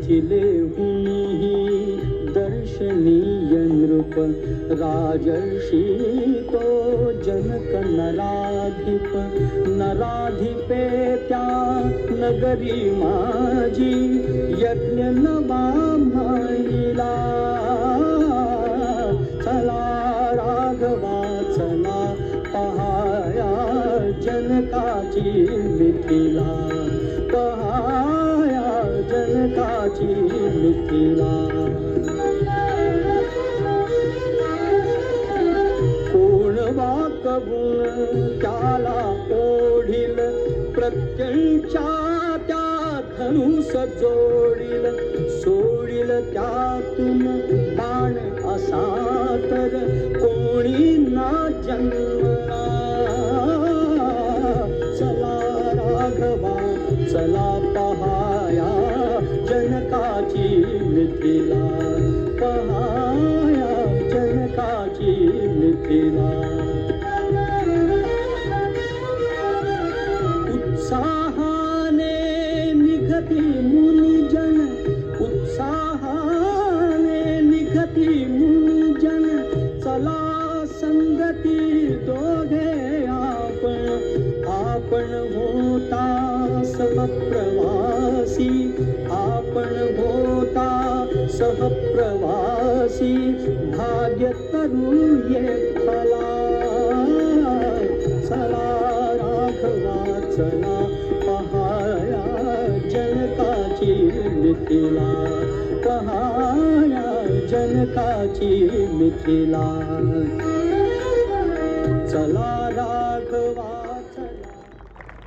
मिथिलेहुनी दर्शनीय नृप राजर्षी तो जनक नराधिप नराधिपे त्या नगरी माझी यज्ञ नवा माईला चला राघवा चला पहाया जनकाची मिथिला पहाया जनकाची मिथिला कोण वाकवून त्याला ओढील प्रत्यंचा त्या धनुष जोडील सोडील त्यातून बाण असा तर कोणी ना जन्मला चला राघवा चला पहाया जनकाची मिथिला पहाया जनकाची मिथिला उत्साहाने निघती मुनिजन उत्साहाने निघती मुनिजन चला संगती दोघे आपण होता सहप्रवासी आपण होता सहप्रवासी भाग्य करूये फला चला राघवा चला पहाया जनकाची मिथिला पहाया जनकाची मिथिला चला